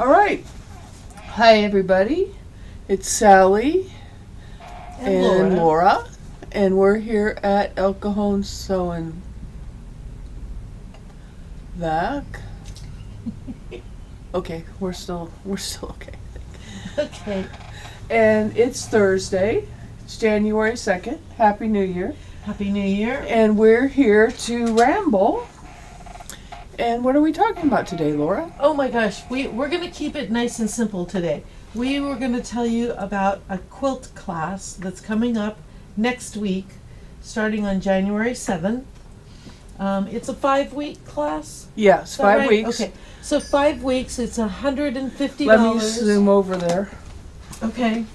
All right. Hi, everybody. It's Sally and Laura. And we're here at El Cajon Sewing Vac. Okay, we're still okay. Okay. And it's Thursday. It's January 2nd. Happy New Year. Happy New Year. And we're here to ramble. And what are we talking about today, Laura? Oh my gosh, we're going to keep it nice and simple today. We were going to tell you about a quilt class that's coming up next week, starting on January 7th. It's a 5-week class? Yes, 5 right? weeks. Okay, so 5 weeks, it's $150. Let me zoom over there. Okay.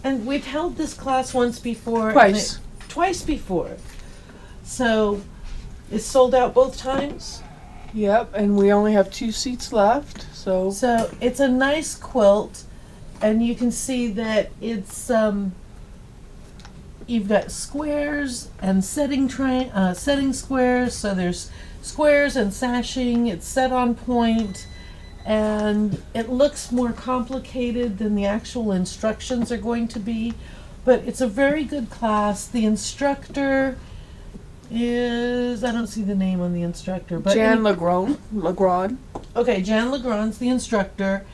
And we've held this class once before. Twice before. So, it's sold out both times? Yep, and we only have 2 seats left, so it's a nice quilt, and you can see that it's you've got squares and setting squares. So there's squares and sashing. It's set on point, and it looks more complicated than the actual instructions are going to be, but it's a very good class. The instructor is, I don't see the name on the instructor, but Jan Legrand. Okay, Jan Legrand's the instructor,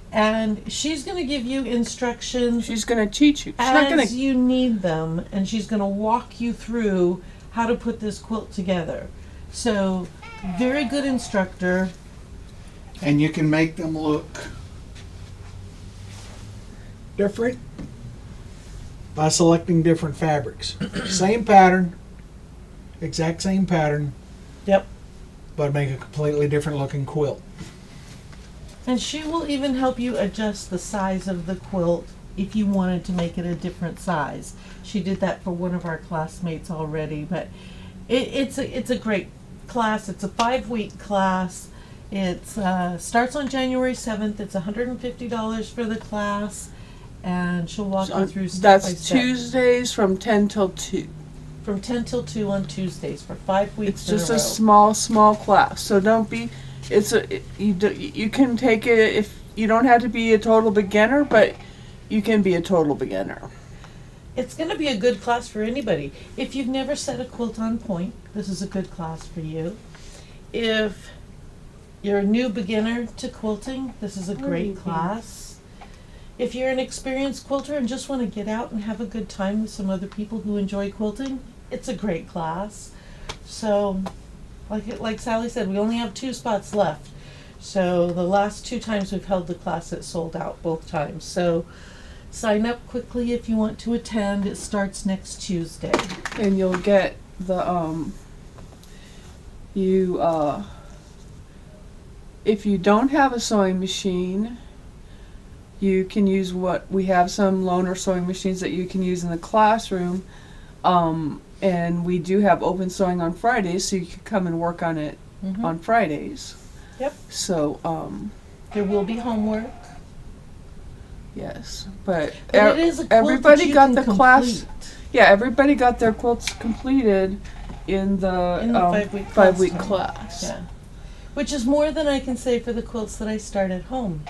and she's going to give you instructions. She's going to teach you. As you need them, and she's going to walk you through how to put this quilt together. So, very good instructor. And you can make them look different by selecting different fabrics. Same pattern, exact same pattern. Yep. But make a completely different looking quilt. And she will even help you adjust the size of the quilt if you wanted to make it a different size. She did that for one of our classmates already, but it's a great class. It's a 5-week class. It starts on January 7th. It's $150 for the class, and she'll walk you through step by step. That's Tuesdays from 10 till 2. From 10 till 2 on Tuesdays for 5 weeks. It's just a small class. So don't be. You can take it if you don't have to be a total beginner, but you can be a total beginner. It's going to be a good class for anybody. If you've never set a quilt on point, this is a good class for you. If you're a new beginner to quilting, this is a great class. If you're an experienced quilter and just want to get out and have a good time with some other people who enjoy quilting, it's a great class. So, like Sally said, we only have 2 spots left. So the last 2 times we've held the class, it sold out both times. So sign up quickly if you want to attend. It starts next Tuesday. And you'll get the if you don't have a sewing machine, you can use we have some loaner sewing machines that you can use in the classroom. And we do have open sewing on Fridays, so you can come and work on it on Fridays. Yep. So there will be homework. Yes, but it is a quilt everybody that got you the can class. complete. Yeah, everybody got their quilts completed in the 5-week class. Yeah, which is more than I can say for the quilts that I start at home.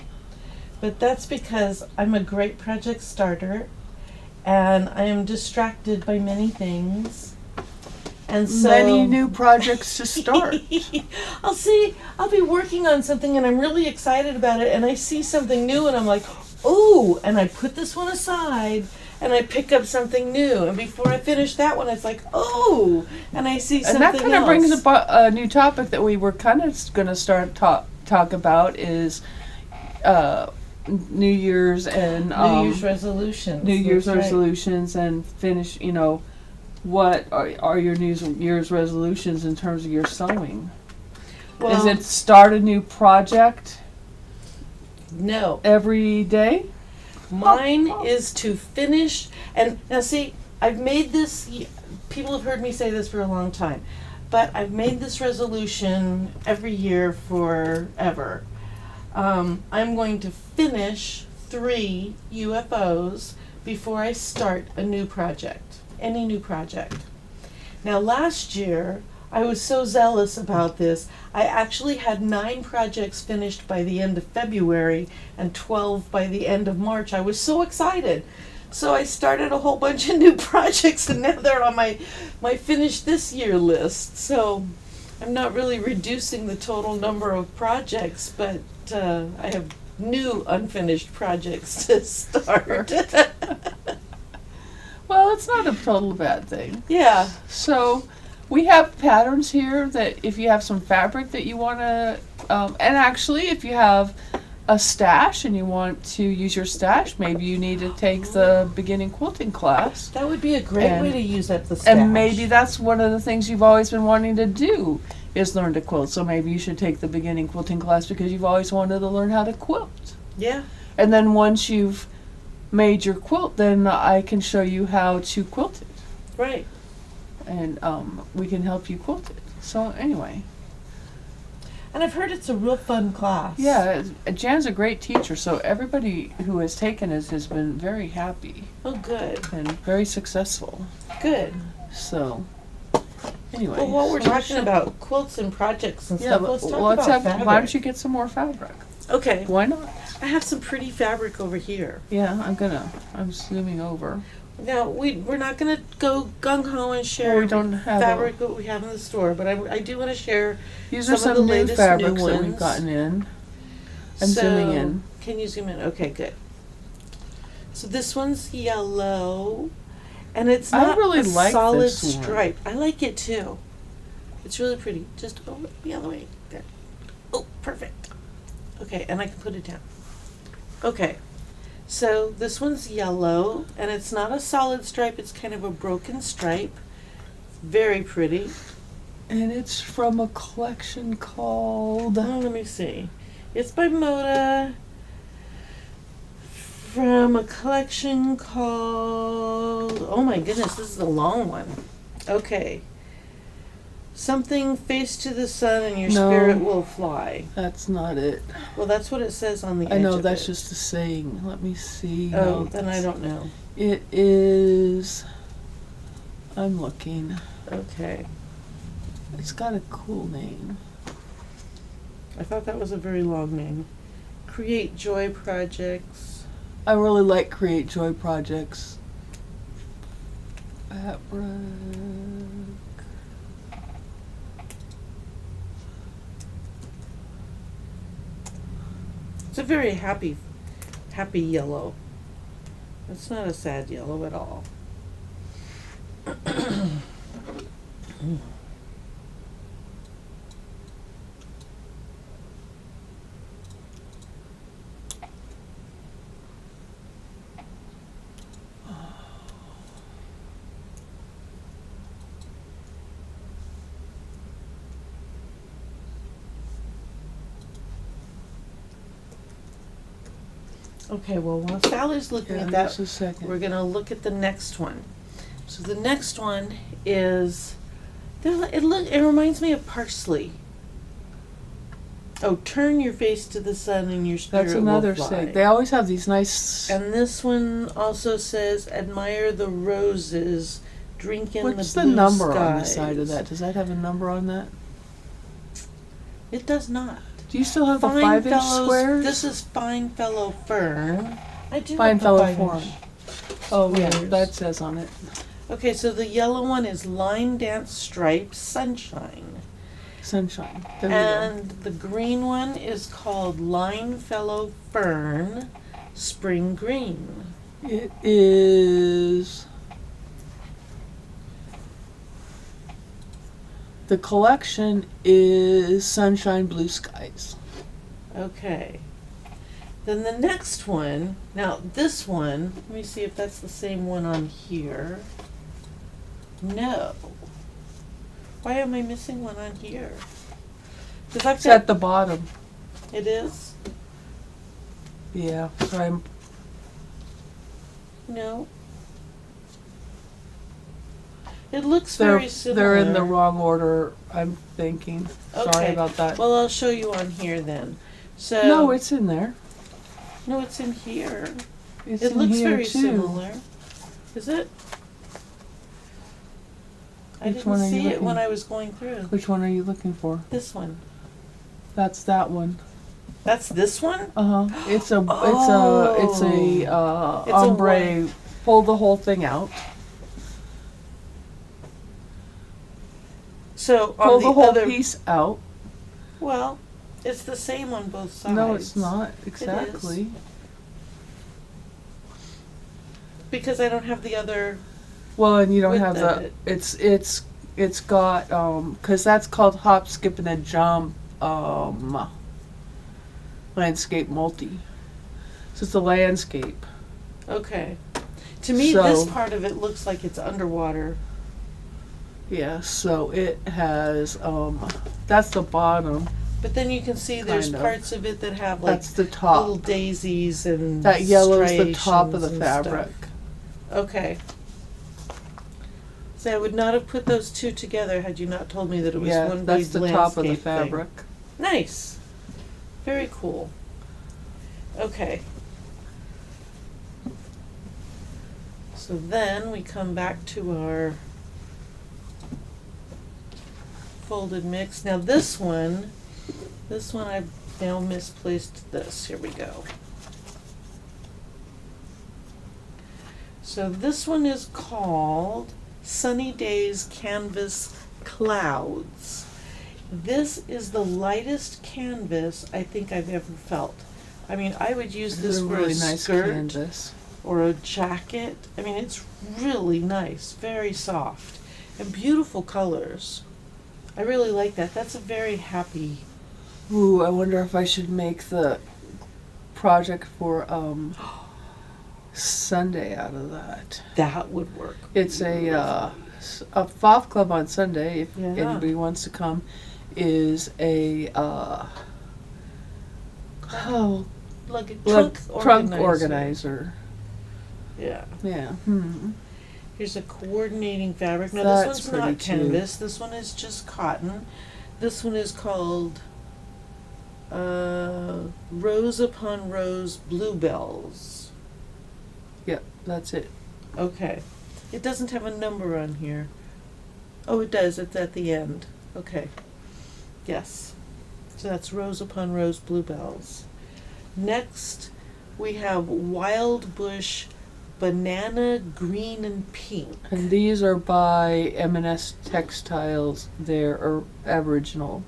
But that's because I'm a great project starter, and I am distracted by many things. And so many new projects to start. I'll be working on something and I'm really excited about it, and I see something new and I'm like, oh, and I put this one aside and I pick up something new, and before I finish that one, it's like, oh, and I see something else. And that kind of brings up a new topic that we were kind of going to start talk about is New Year's and New Year's resolutions. New Year's resolutions, and finish. What are your New Year's resolutions in terms of your sewing? Well, is it start a new project? No. Every day? Mine is to finish, and now see, I've made this, people have heard me say this for a long time, but I've made this resolution every year forever. I'm going to finish 3 UFOs before I start a new project, any new project. Now last year, I was so zealous about this. I actually had 9 projects finished by the end of February and 12 by the end of March. I was so excited. So I started a whole bunch of new projects, and now they're on my finish this year list. So I'm not really reducing the total number of projects, but I have new unfinished projects to start. Well, it's not a total bad thing. Yeah. So we have patterns here that if you have some fabric that you want to, and actually if you have a stash and you want to use your stash, maybe you need to take the beginning quilting class. That would be a great And- way to use up the stash. And maybe that's one of the things you've always been wanting to do is learn to quilt. So maybe you should take the beginning quilting class because you've always wanted to learn how to quilt. Yeah. And then once you've made your quilt, then I can show you how to quilt it. Right. And we can help you quilt it. So anyway, And I've heard it's a real fun class. yeah, Jan's a great teacher. So everybody who has taken it has been very happy Oh, good. and very successful. Good. So anyway, Well, while we're so talking about quilts and projects and yeah, stuff, let's talk let's about have. fabric. Why don't you get some more fabric? Okay. Why not? I have some pretty fabric over here. Yeah, I'm zooming over. Now, we're not going to go gung-ho and share Well, we don't have fabric that we have in the store, but I do want to share. These are Some of some the new latest fabrics new that we've ones. gotten in. I'm So, zooming in. Can you zoom in? Okay, good. So this one's yellow, and it's I not really a like solid this one. stripe. I like it too. It's really pretty. Just go the other way. There. Oh, perfect. Okay, and I can put it down. Okay. So this one's yellow, and it's not a solid stripe. It's kind of a broken stripe. Very pretty. And it's from a collection called. Oh, let me see. It's by Moda from a collection called, oh my goodness, this is a long one. Okay. Something face to the sun and your No. spirit will fly. That's not it. Well, that's what it says on the I edge know of that's it. just a saying. Let me see. Oh, No, then I don't know. It is. I'm looking. Okay. It's got a cool name. I thought that was a very long name. Create Joy Projects. I really like Create Joy projects. Fabric. It's a very happy yellow. It's not a sad yellow at all. Okay, well, while Sally's looking Yeah, at that, just a second. we're gonna look at the next one. So the next one is, it reminds me of parsley. Oh, turn your face to the sun and your spirit That's another will fly. saying. They always have these nice. And this one also says, admire the roses, drink in What's the the blue number skies. on the side of that? Does that have a number on that? It does not. Do you still have the Fine 5-inch fellows, squares? this is Fine Fellow Fern. I do Fine have the Fellow 5-inch. Oh yeah, squares. that says on it. Okay, so the yellow one is Line Dance Stripe Sunshine. Sunshine. There we And the green one is called Line Fellow Fern Spring Green. go. It is. The collection is Sunshine Blue Skies. Okay. Then the next one, now this one, let me see if that's the same one on here. No. Why am I missing one on here? Because I've It's at got, the bottom. it is? Yeah. Sorry. No. It looks They're very similar. they're in the wrong order. I'm thinking. Sorry Okay. about that. Well, I'll show you on here then. So No, it's in there. no, it's in here. It's It in looks here very too. similar. Is it? I Which one didn't are you see it when looking- I was going through. Which one are you looking for? This one. That's that one. That's this one? It's a Oh. it's a It's a ombre. Pull the whole thing out. So Pull on the whole other piece out. well, it's the same on both sides. No, it's not exactly. Because I don't have the other. Well, and you don't Width have of the. it. It's got because that's called hop, skip, and a jump landscape multi. So it's a landscape. Okay. To me, this So- part of it looks like it's underwater. Yeah. So it has that's the bottom. But then you can see there's Kind of. parts of it that have like That's the little top. daisies and That yellow is the top of the striations and fabric. stuff. Okay. So I would not have put those two together had you not told me that it was Yeah, one that's big the top of the landscape thing. fabric. Nice. Very cool. Okay. So then we come back to our folded mix. Now this one I've now misplaced this. Here we go. So this one is called Sunny Days Canvas Clouds. This is the lightest canvas I think I've ever felt. I mean, I would use This this is a for really a nice skirt canvas. or a jacket. I mean, it's really nice, very soft, and beautiful colors. I really like that. That's a very happy. Ooh, I wonder if I should make the project for Sunday out of that. That would work. It's a FOF club on Sunday, if Yeah. anybody wants to come, is a Like a trunk organizer. Yeah. Yeah. Here's a coordinating fabric. Now That's this one's not pretty too. canvas. This one is just cotton. This one is called Rows Upon Rows Bluebells. Yep, that's it. Okay. It doesn't have a number on here. Oh, it does. It's at the end. Okay. Yes. So that's Rows Upon Rows Bluebells. Next, we have Wild Bush Banana Green and Pink. And these are by M&S Textiles. They're Aboriginal.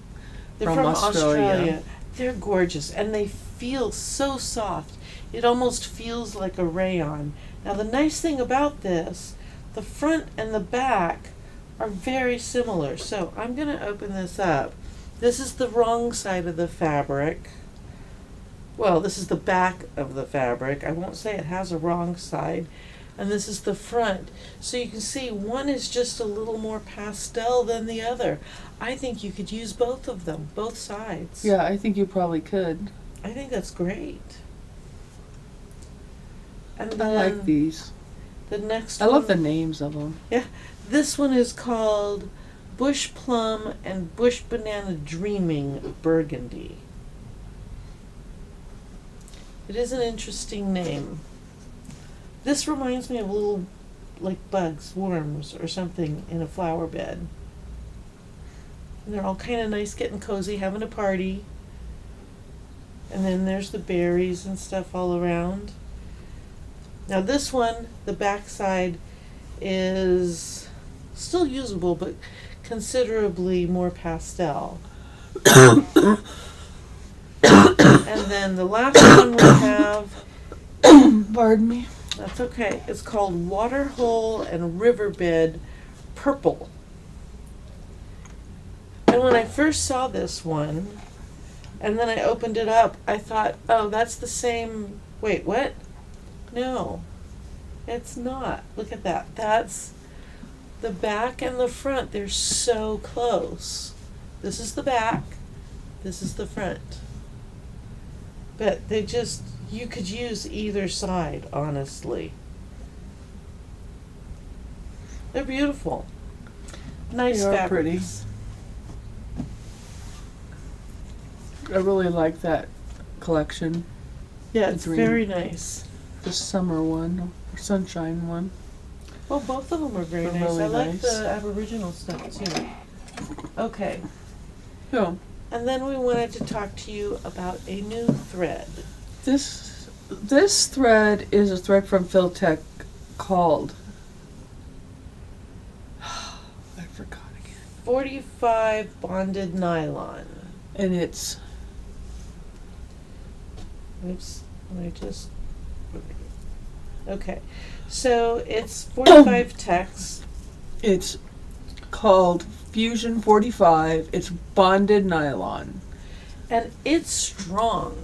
They're from Australia. They're gorgeous and they feel so soft. It almost feels like a rayon. Now the nice thing about this, the front and the back are very similar. So I'm going to open this up. This is the wrong side of the fabric. Well, this is the back of the fabric. I won't say it has a wrong side. And this is the front. So you can see one is just a little more pastel than the other. I think you could use both of them, both sides. Yeah, I think you probably could. I think that's great. And I then like these. the next I one. love the names of them. This one is called Bush Plum and Bush Banana Dreaming Burgundy. It is an interesting name. This reminds me of little, like bugs, worms, or something in a flower bed. And they're all kind of nice, getting cozy, having a party. And then there's the berries and stuff all around. Now this one, the back side, is still usable, but considerably more pastel. And then the last one we have, Pardon me. that's okay, it's called Waterhole and Riverbed Purple. And when I first saw this one, and then I opened it up, I thought, oh, that's the same, wait, what? No, it's not. Look at that. That's the back and the front. They're so close. This is the back, this is the front. But they just, you could use either side, honestly. They're beautiful. Nice They are fabrics. I really like that collection. Yeah, it's green. very nice. The summer one, or sunshine one. Well, both of them are very They're nice. really I like nice. the Aboriginal stuff too. Okay. Yeah. And then we wanted to talk to you about a new thread. This thread is a thread from Filtec called I forgot again. 45 bonded nylon. And it's Oops, let me just. Okay, so it's 45 text. it's called Fusion 45. It's bonded nylon. And it's strong.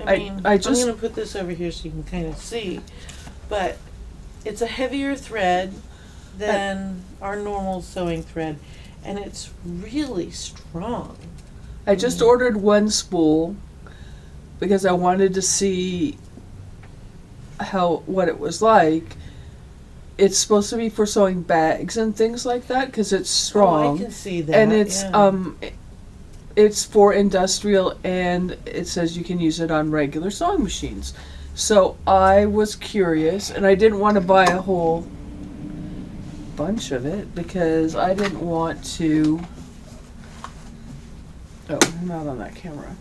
I I'm just- going to put this over here so you can kind of see. But it's a heavier thread than our normal sewing thread. And it's really strong. I just ordered one spool because I wanted to see what it was like. It's supposed to be for sewing bags and things like that because it's strong. Oh, I can see that. And it's yeah. it's for industrial, and it says you can use it on regular sewing machines. So I was curious, and I didn't want to buy a whole bunch of it because I didn't want to. Oh, I'm not on that camera.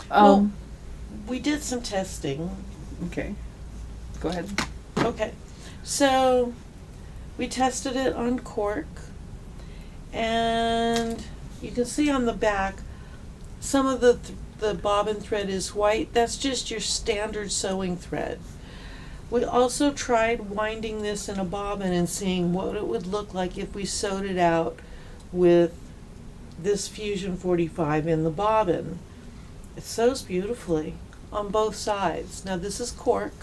Well, we did some testing. Okay, go ahead. Okay, so we tested it on cork, and you can see on the back some of the bobbin thread is white. That's just your standard sewing thread. We also tried winding this in a bobbin and seeing what it would look like if we sewed it out with this Fusion 45 in the bobbin. It sews beautifully on both sides. Now this is cork.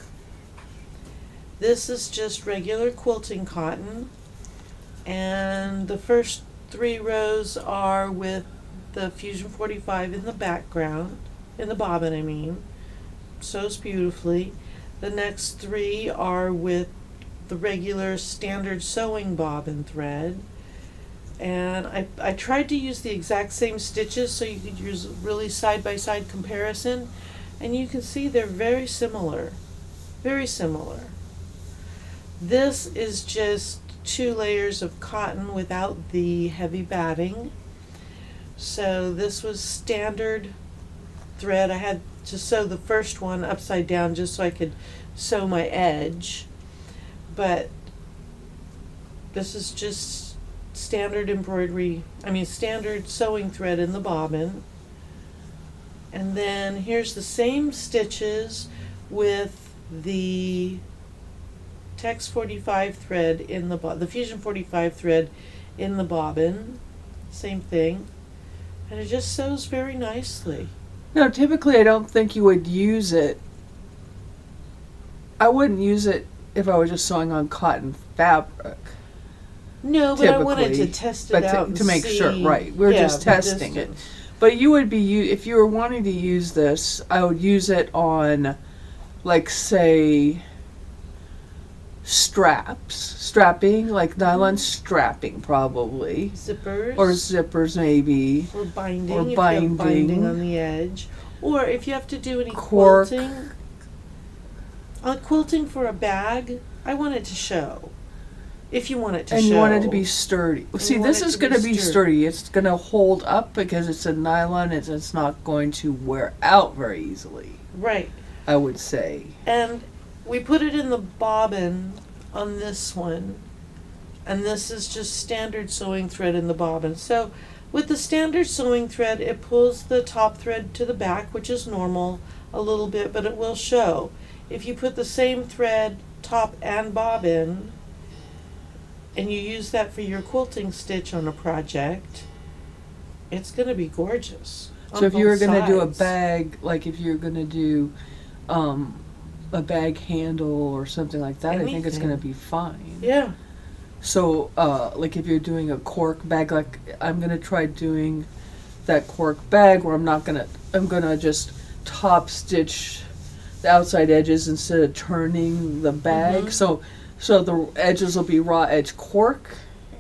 This is just regular quilting cotton, and the first 3 rows are with the Fusion 45 in the background, in the bobbin I mean. Sews beautifully. The next 3 are with the regular standard sewing bobbin thread. And I tried to use the exact same stitches so you could use really side-by-side comparison. And you can see they're very similar. Very similar. This is just 2 layers of cotton without the heavy batting. So this was standard thread. I had to sew the first one upside down just so I could sew my edge. But this is just standard standard sewing thread in the bobbin. And then here's the same stitches with the Tex 45 thread in the Fusion 45 thread in the bobbin. Same thing. And it just sews very nicely. No, typically I don't think you would use it. I wouldn't use it if I was just sewing on cotton fabric. No, but I wanted to Typically, test it but out to and make see. sure, right? We're Yeah, just the testing it. distance. But you would be if you were wanting to use this, I would use it on, like, say, strapping, like nylon strapping probably, Zippers. or zippers maybe. Or binding. or if you have binding. binding on the edge. Or if you have to do any Cork. quilting. Quilting for a bag, I want it to show. If you want it to And show. you want it to be sturdy. See, want this it is to going to be be sturdy. sturdy. It's going to hold up because it's a nylon. It's not going to wear out very easily, Right. I would say. And we put it in the bobbin on this one. And this is just standard sewing thread in the bobbin. So with the standard sewing thread, it pulls the top thread to the back, which is normal a little bit, but it will show. If you put the same thread, top and bobbin, and you use that for your quilting stitch on a project, it's going to be gorgeous. So if you were going to do a sides. bag, like if you're going to do a bag handle or something like that, I think it's going to Anything. be fine. Yeah. So, like if you're doing a cork bag, like I'm going to try doing that cork bag where I'm going to just top stitch the outside edges instead of turning the bag. Mhm. So the edges will be raw edge cork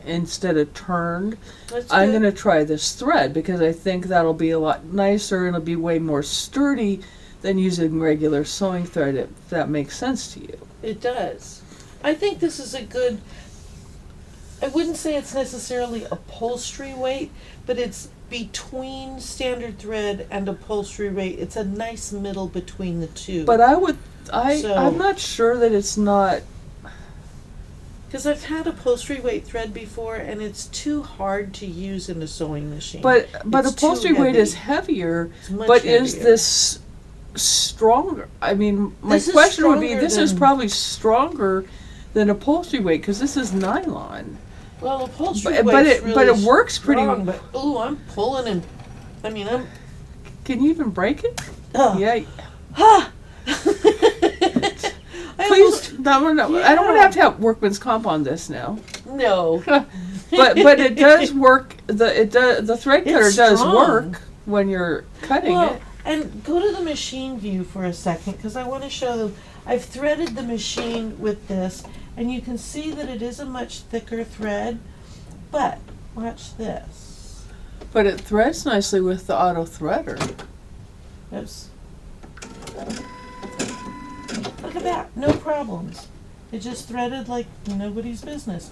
instead of turned. That's I'm good. going to try this thread because I think that'll be a lot nicer and it'll be way more sturdy than using regular sewing thread, if that makes sense to you. It does. I think this is a good, I wouldn't say it's necessarily upholstery weight, but it's between standard thread and upholstery weight. It's a nice middle between the two. But So- I'm not sure that it's not. Because I've had upholstery weight thread before, and it's too hard to use in a sewing machine. But It's too upholstery weight is heavy. heavier. It's much But is heavier. this stronger? I mean, my This is question would be: stronger this is than- probably stronger than upholstery weight because this is nylon. Well, upholstery But weight's it really but it works pretty. strong, but ooh, I'm pulling and I mean I'm. Can you even break it? Oh. Yeah. Ha! Please, no. I don't want Yeah. to have workman's comp on this now. No. But it does work. The thread cutter It's does strong. work when you're cutting Well, it. and go to the machine view for a second because I want to show them. I've threaded the machine with this, and you can see that it is a much thicker thread. But watch this. But it threads nicely with the auto threader. Oops. Look at that. No problems. It just threaded like nobody's business.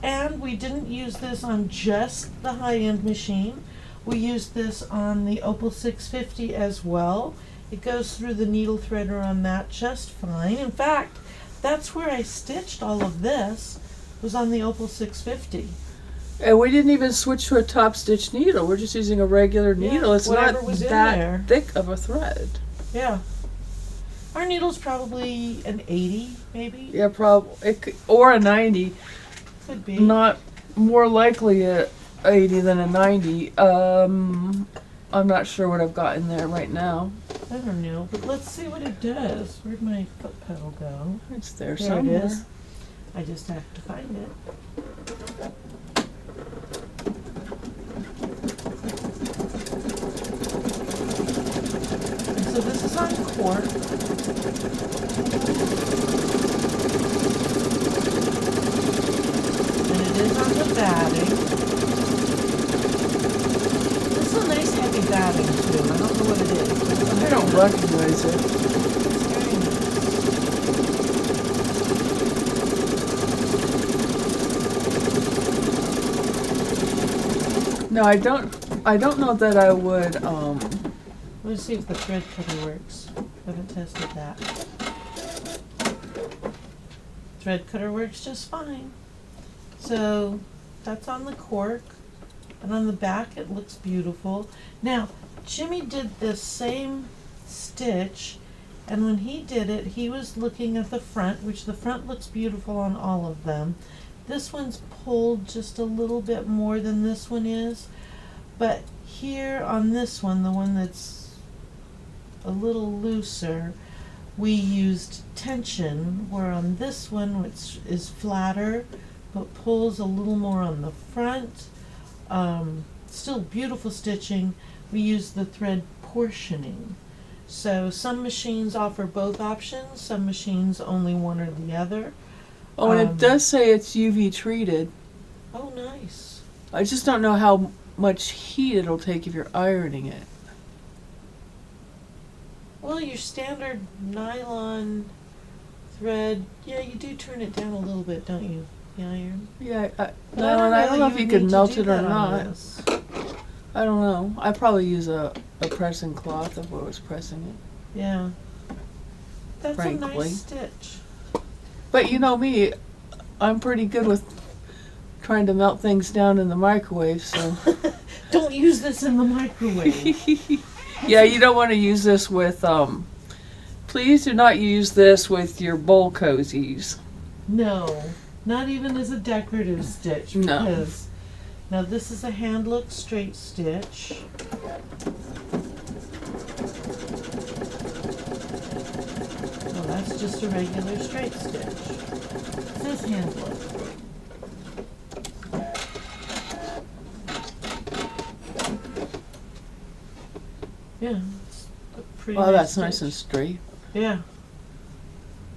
And we didn't use this on just the high-end machine. We used this on the Opal 650 as well. It goes through the needle threader on that just fine. In fact, that's where I stitched all of this, was on the Opal 650. And we didn't even switch to a top stitch needle. We're just using a regular Yeah, needle. It's whatever not was in that there. thick of a thread. Yeah. Our needle's probably an 80, maybe. Yeah, probably. Or a 90. Could be. Not more likely a 80 than a 90. I'm not sure what I've got in there right now. I don't know, but let's see what it does. Where'd my foot pedal go? It's there There somewhere. it is. I just have to find it. And so this is on cork. And it is on the batting. This is a nice heavy batting too. I don't know what it is. But it's a I very don't nice- recognize it. It's very nice. No, I don't know that I would. Let's see if the thread cutter works. Haven't tested that. Thread cutter works just fine. So that's on the cork, and on the back it looks beautiful. Now Jimmy did this same stitch, and when he did it, he was looking at the front, which the front looks beautiful on all of them. This one's pulled just a little bit more than this one is, but here on this one, the one that's a little looser, we used tension, where on this one, which is flatter, but pulls a little more on the front. Still beautiful stitching. We use the thread portioning. So some machines offer both options, some machines only one or the other. Oh, and Um, it does say it's UV treated. Oh, nice. I just don't know how much heat it'll take if you're ironing it. Well, your standard nylon thread, yeah, you do turn it down a little bit, don't you? The iron. Yeah, But no, and I don't know if you need can to melt do it or that on not. this. I don't know. I probably use a pressing cloth if I was pressing it. Yeah. That's a Frankly. nice stitch. But you know me, I'm pretty good with trying to melt things down in the microwave, so. Don't use this in the microwave. Yeah, you don't want to use this with, please do not use this with your bowl cozies. No, not even as a decorative stitch. No. Because now this is a hand look straight stitch. Well, that's just a regular straight stitch. It says hand look. Yeah, it's a pretty Well, that's nice stitch. and straight. Yeah.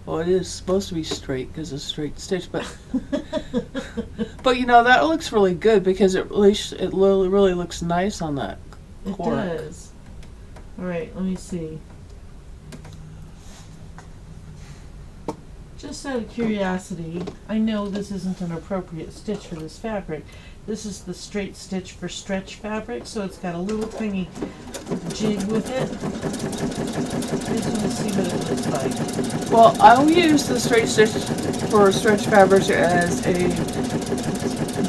Well, it is supposed to be straight because it's straight stitch, but but you know that looks really good because it really looks nice on that It cork. does. All right, let me see. Just just out of curiosity, I know this isn't an appropriate stitch for this fabric. This is the straight stitch for stretch fabric, so it's got a little tiny jig with it. I just want to see what it looks like. Well, I'll use the straight stitch for stretch fabric as a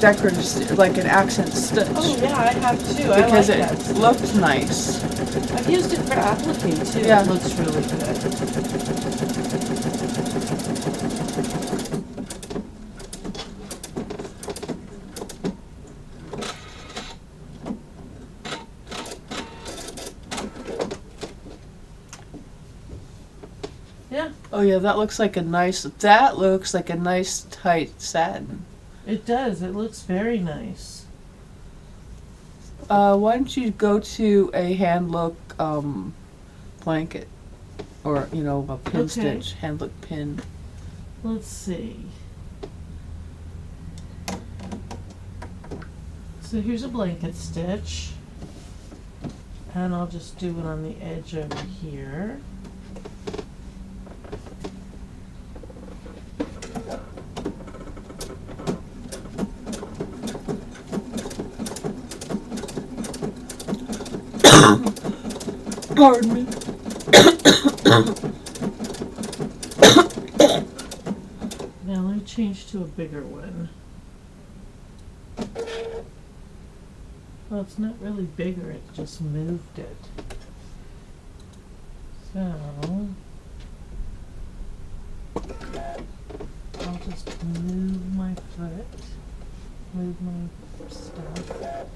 decorative, like an accent stitch. Oh yeah, I have too. Because I like it that. looks nice. I've used it for applique too. Yeah. It looks really good. Yeah, Oh yeah, that looks like a nice tight satin. it does. It looks very nice. Why don't you go to a hand look blanket, or a pin Okay. stitch, hand look pin. Let's see. So here's a blanket stitch. And I'll just do it on the edge over here. Pardon me. Now let me change to a bigger one. Well, it's not really bigger, it just moved it. So, I'll just move my foot, move my stuff.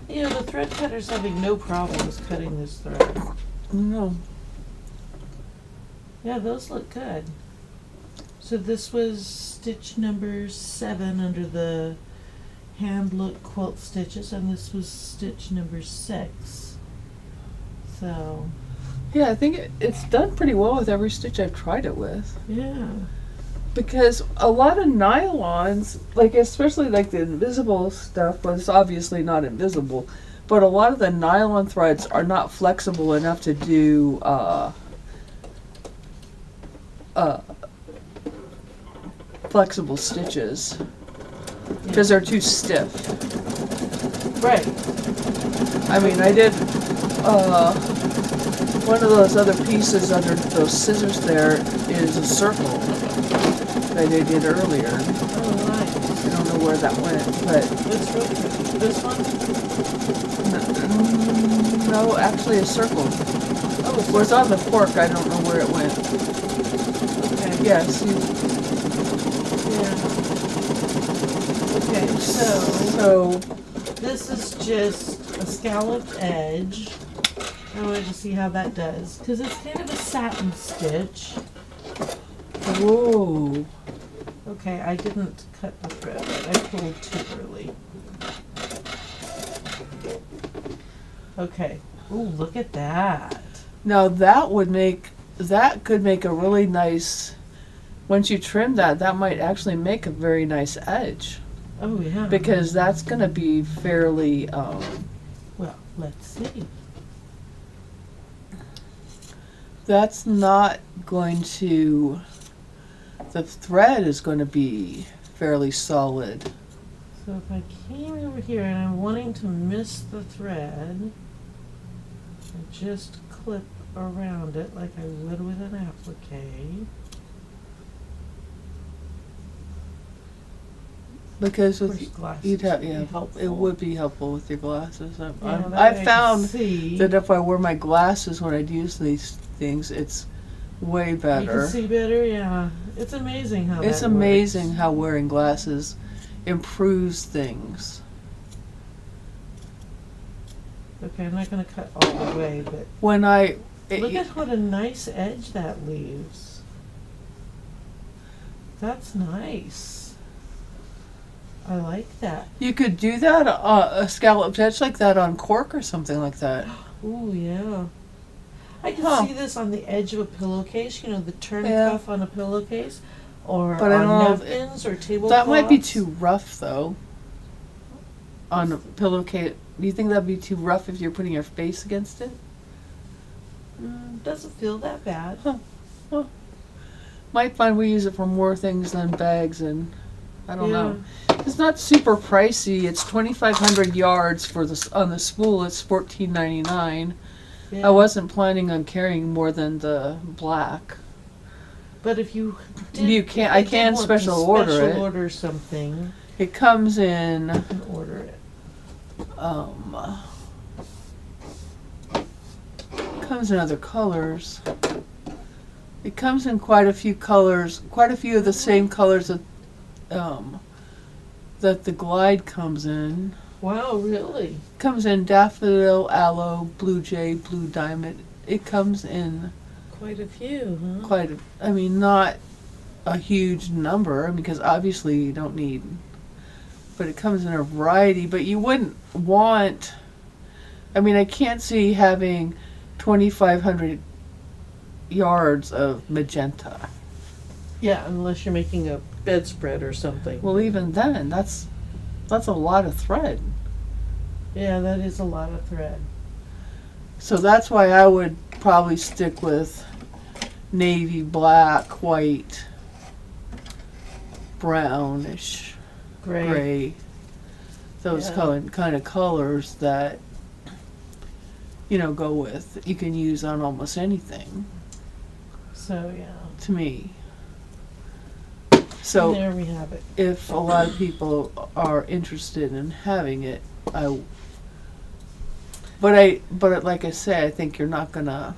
You know, the thread cutter's having no problems cutting this thread. No. Yeah, those look good. So this was stitch number 7 under the hand look quilt stitches, and this was stitch number 6. So, Yeah, I think it's done pretty well with every stitch I've tried it with. yeah. Because a lot of nylons, like especially like the invisible stuff, was obviously not invisible, but a lot of the nylon threads are not flexible enough to do flexible stitches because they're too stiff. Right. I mean, I did one of those other pieces under those scissors there is a circle that I did earlier. Oh, nice. I don't know where that went, but This one? no, actually a circle. Oh, It was on the fork, I don't know where it went. okay. Yes, Yeah. Okay, so so this is just a scalloped edge. I wanted to see how that does, because it's kind of a satin stitch. whoa. Okay, I didn't cut the thread right. I pulled too early. Okay. Ooh, look at that. Now that could make a really nice, once you trim that might actually make a very nice edge. Oh, yeah. Because that's gonna be fairly, Well, let's see. that's not going to, the thread is going to be fairly solid. So if I came over here and I'm wanting to miss the thread, I just clip around it like I would with an applique. Because Of with course, glasses you'd have, would be yeah, helpful. it would be helpful with your glasses. Yeah, that I way can found see. that if I wear my glasses when I'd use these things, it's way You better. can see better, yeah. It's amazing how It's that amazing works. how wearing glasses improves things. Okay, I'm not gonna cut all the way, but When I look at what a nice edge that leaves. That's nice. I like that. You could do that, a scalloped edge like that on cork or something like that. Ooh, yeah. I can Huh. see this on the edge of a pillowcase, you know, the turn Yeah. cuff on a pillowcase, or But I on don't know if- napkins or tablecloths. That might be too rough, though. On a pillowcase, do you think that'd be too rough if you're putting your face against it? Doesn't feel that bad. Might find we use it for more things than bags, and I don't Yeah. know. It's not super pricey. It's 2,500 yards for this on the spool. It's $14.99. Yeah. I wasn't planning on carrying more than the black. But if you did, You can't- if I did can want special to order special it. order something, It comes in you can order it. Comes in other colors. It comes in quite a few colors, quite a few of the same colors that the Glide comes in. Wow, really? Comes in daffodil, aloe, blue jay, blue diamond. It comes in Quite a few, huh? quite a, I mean, not a huge number, because obviously you don't need, but it comes in a variety, but you wouldn't want, I mean, I can't see having 2,500 yards of magenta. Yeah, unless you're making a bedspread or something. Well, even then, that's a lot of thread. Yeah, that is a lot of thread. So that's why I would probably stick with navy, black, white, brownish, Gray. gray. Those Yeah. kind of colors that, you know, go with, you can use on almost anything, So, yeah. to me. And So there we have it. if a lot of people are interested in having it, but like I say, I think you're not gonna,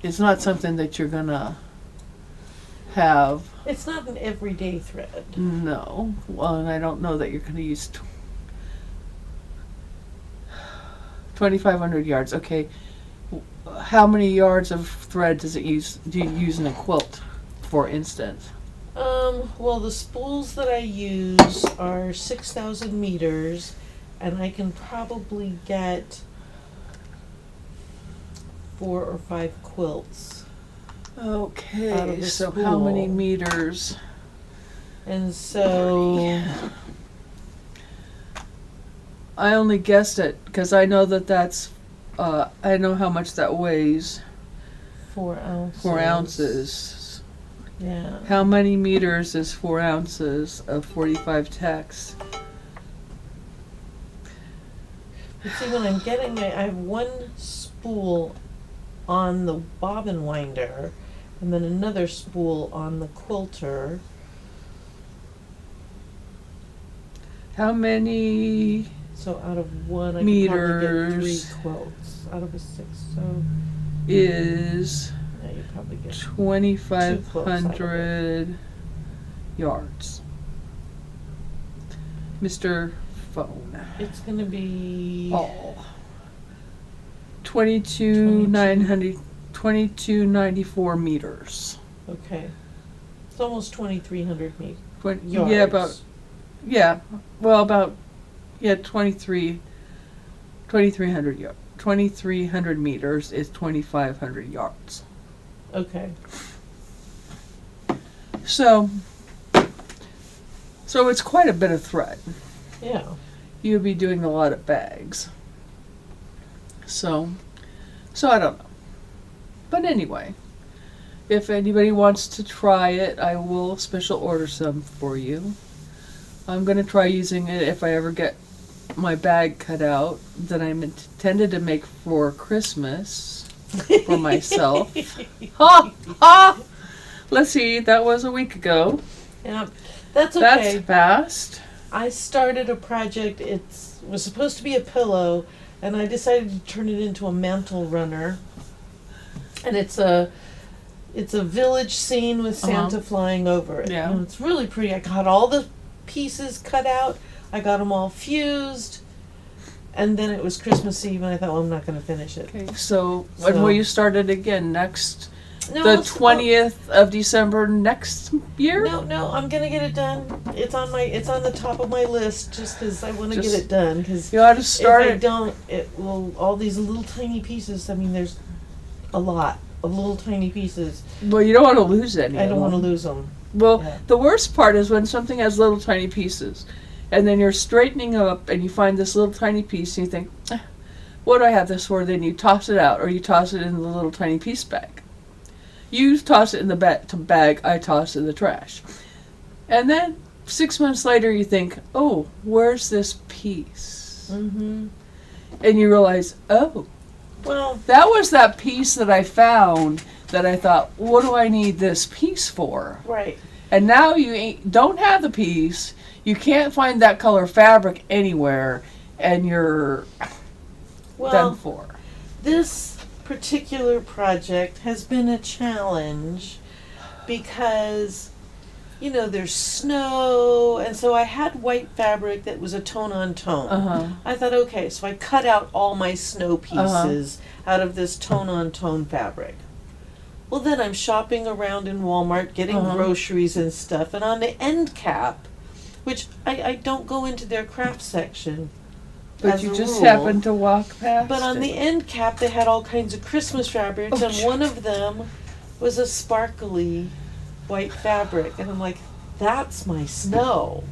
it's not something that you're gonna have, It's not an everyday thread. no. Well, and I don't know that you're gonna use 2,500 yards. Okay, how many yards of thread do you use in a quilt, for instance? Well, the spools that I use are 6,000 meters, and I can probably get 4 or 5 quilts. Out of Okay, the so how many spool. meters? And so, I only guessed it because I know that's, I know how much that weighs. 4 ounces. 4 ounces. Yeah. How many meters is 4 ounces of 45 text? You see, when I'm getting I have one spool on the bobbin winder, and then another spool on the quilter. How many So out of one, I can probably get 3 meters quilts out of a 6. So is yeah, you probably get 2,500 yards? Mr. Phone. It's gonna be All. 22,94 meters. okay. It's almost 2,300 meters. Yeah, about, yeah, well, about, yeah, 2,300 yards. 2,300 meters is 2,500 yards. Okay. So it's quite a bit of thread. Yeah. You'd be doing a lot of bags. So I don't know. But anyway, if anybody wants to try it, I will special order some for you. I'm going to try using it if I ever get my bag cut out that I'm intended to make for Christmas for myself. Ha! Ha! Let's see, that was a week ago. Yeah. That's okay. That's fast. I started a project. It was supposed to be a pillow, and I decided to turn it into a mantle runner. And it's a village scene with Santa flying over it. Yeah. And it's really pretty. I got all the pieces cut out. I got them all fused. And then it was Christmas Eve, and I thought, well, I'm not going to finish it. Okay, so when will you start it again? Next No, the it's- 20th of December next year? No, I'm gonna get it done. It's on the top of my list just because I want to get Just- it done. Because You ought to if start I it. don't, it will all these little tiny pieces. I mean, there's a lot of little tiny pieces. Well, you don't want to lose any. I don't want to of them. lose them. Well, Yeah. the worst part is when something has little tiny pieces, and then you're straightening up, and you find this little tiny piece, and you think, "What do I have this for?" Then you toss it out, or you toss it in the little tiny piece bag. You toss it in the bag. I toss it in the trash, and then 6 months later, you think, "Oh, where's this piece?" Mm-hmm. And you realize, "Oh, Well, that was that piece that I found that I thought, what do I need this piece for?" right. And now you don't have the piece. You can't find that color fabric anywhere, and you're Well, done for. this particular project has been a challenge because, you know, there's snow, and so I had white fabric that was a tone on tone. Uh-huh. I thought, okay, so I cut out all my snow pieces out of this tone on tone fabric. Well, then I'm shopping around in Walmart, getting Uh-huh. groceries and stuff, and on the end cap, which I don't go into their craft section, But as you a just rule. happen to walk past But on it. the end cap, they had all kinds of Christmas fabrics, Oh, and one of them was a sparkly white fabric, and I'm like, that's my snow.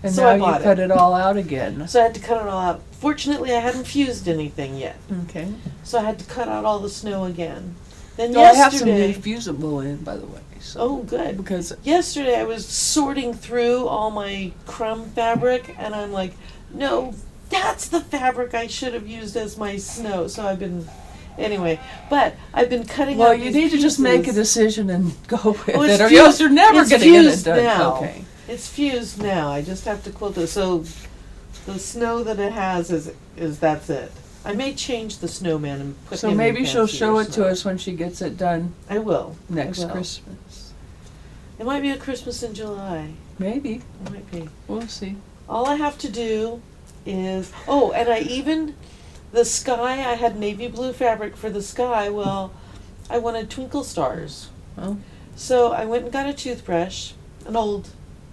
And so now I you bought cut it. it all out again. So I had to cut it all out. Fortunately, I hadn't fused anything yet, Okay. so I had to cut out all the snow again. Then No, I have some yesterday, refusible in, by the way. So, oh good. because Yesterday I was sorting through all my crumb fabric, and I'm like, no, that's the fabric I should have used as my snow. So I've been, anyway, but I've been cutting well, out you these need to just make a pieces. decision and go with Well, it's it, or else fused- you're never it's going to get it fused done. now. Okay. It's fused now. I just have to quilt it. So the snow that it has is that's it. I may change the snowman and put So him in maybe she'll fancier show it snow. to us when she gets it done I will. next I will. Christmas. It might be a Christmas in July. Maybe. It might be. We'll see. All I have to do is, and the sky, I had navy blue fabric for the sky. Well, I wanted twinkle stars. Oh. So I went and got a toothbrush, an old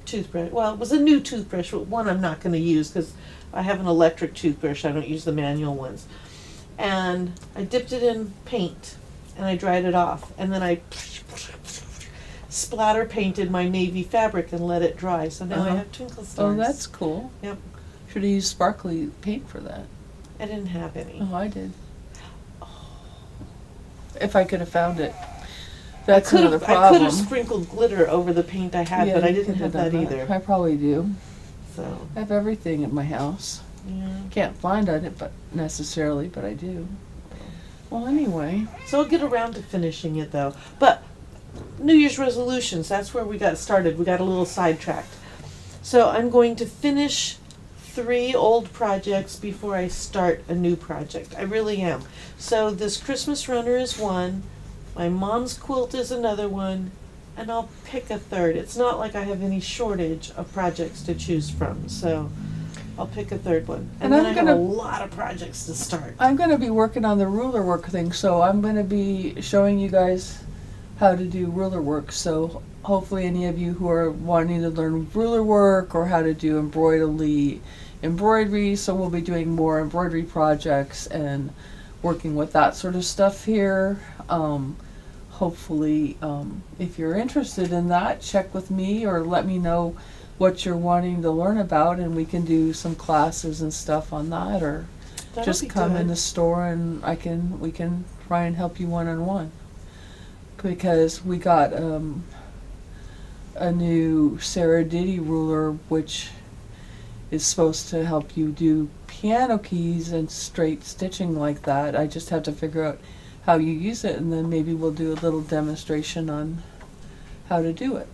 toothbrush. Well, it was a new toothbrush, but one I'm not going to use because I have an electric toothbrush. I don't use the manual ones. And I dipped it in paint and I dried it off. And then I splatter painted my navy fabric and let it dry. So now I Uh-huh. have twinkle stars. Oh, that's cool. Yep. Should have used sparkly paint for that. I didn't have any. Oh, I did. If I could have found it. That's another I could problem. have sprinkled glitter over the paint I had, Yeah, but I you didn't could have that done either. I probably do. So, I have everything at my house. yeah. Can't find it, but necessarily, but I do. Well, anyway. So I'll get around to finishing it though. But New Year's resolutions, that's where we got started. We got a little sidetracked. So I'm going to finish 3 old projects before I start a new project. I really am. So this Christmas runner is one, my mom's quilt is another one, and I'll pick a third. It's not like I have any shortage of projects to choose from, so I'll pick a third one. And And then I'm I have gonna- a lot of projects to start. I'm going to be working on the ruler work thing, so I'm going to be showing you guys how to do ruler work. So hopefully any of you who are wanting to learn ruler work or how to do embroidery, so we'll be doing more embroidery projects and working with that sort of stuff here. Hopefully, if you're interested in that, check with me or let me know what you're wanting to learn about, and we can do some classes and stuff on that, or That'll just be come in good. the store and we can try and help you one-on-one. Because we got a new Sarah Diddy ruler, which is supposed to help you do piano keys and straight stitching like that. I just have to figure out how you use it, and then maybe we'll do a little demonstration on how to do it.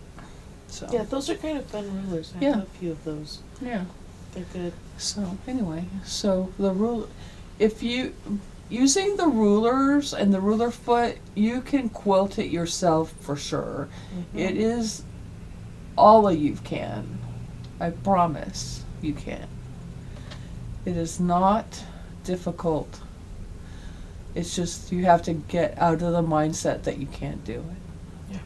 So Yeah, those are kind of fun rulers. I Yeah. have a few of those. yeah. They're good. So anyway, so the rule, if you using the rulers and the ruler foot, you can quilt it yourself for sure. Mhm. It is all of you can. I promise you can. It is not difficult. It's just you have to get out of the mindset that you can't do it.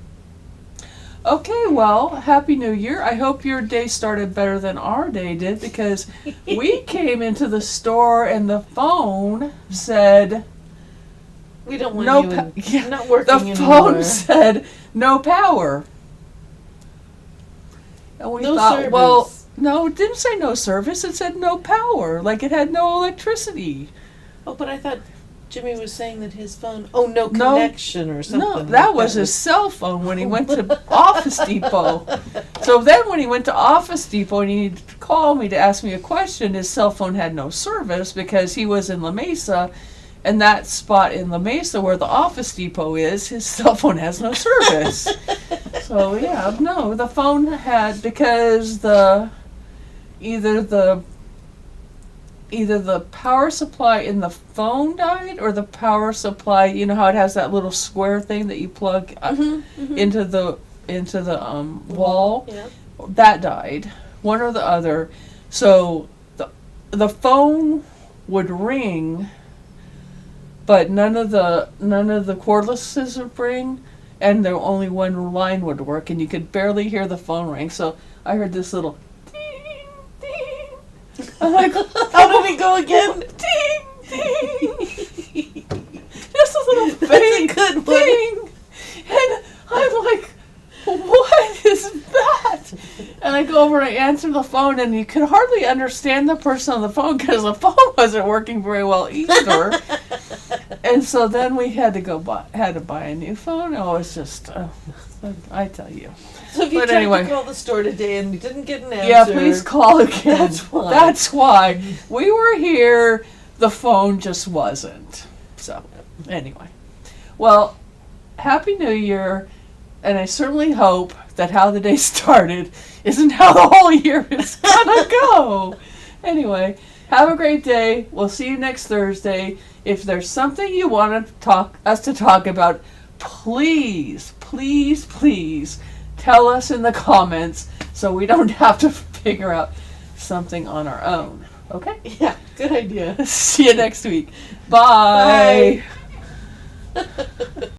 Okay, well, Happy New Year. I hope your day started better than our day did, because we came into the store and the phone said We don't want no you yeah, not working the anymore. phone said no power. And we No thought, service. well, no, it didn't say no service. It said no power, like it had no electricity. Oh, but I thought Jimmy was saying that his phone. Oh, no No. connection or something. No, like that was his cell phone when he went to Office Depot. So then when he went to Office Depot and he needed to call me to ask me a question, his cell phone had no service because he was in La Mesa, and that spot in La Mesa where the Office Depot is, his cell phone has no service. So yeah, no, the phone had, because either the power supply in the phone died, or the power supply, you know how it has that little square thing that you plug into the wall, Yeah. that died, one or the other. So the phone would ring, but none of the cordlesses would ring, and there only one line would work, and you could barely hear the phone ring. So I heard this little ding ding. I'm like, How did it go again? ding ding. Just a little That's a faint good one. ding, and I'm like, what is that? And I go over and I answer the phone, and you could hardly understand the person on the phone because the phone wasn't working very well either. And so then we had to buy a new phone. Oh, it's just, I tell you. So if you But tried anyway. to call the store today and you didn't get an answer. Yeah, please call again. That's why. That's why. We were here, the phone just wasn't. So, anyway. Well, Happy New Year, and I certainly hope that how the day started isn't how the whole year is gonna go. Anyway, have a great day. We'll see you next Thursday. If there's something you want us to talk about, please, please, please tell us in the comments so we don't have to figure out something on our own. Okay? Yeah, good idea. See you next week. Bye. Bye.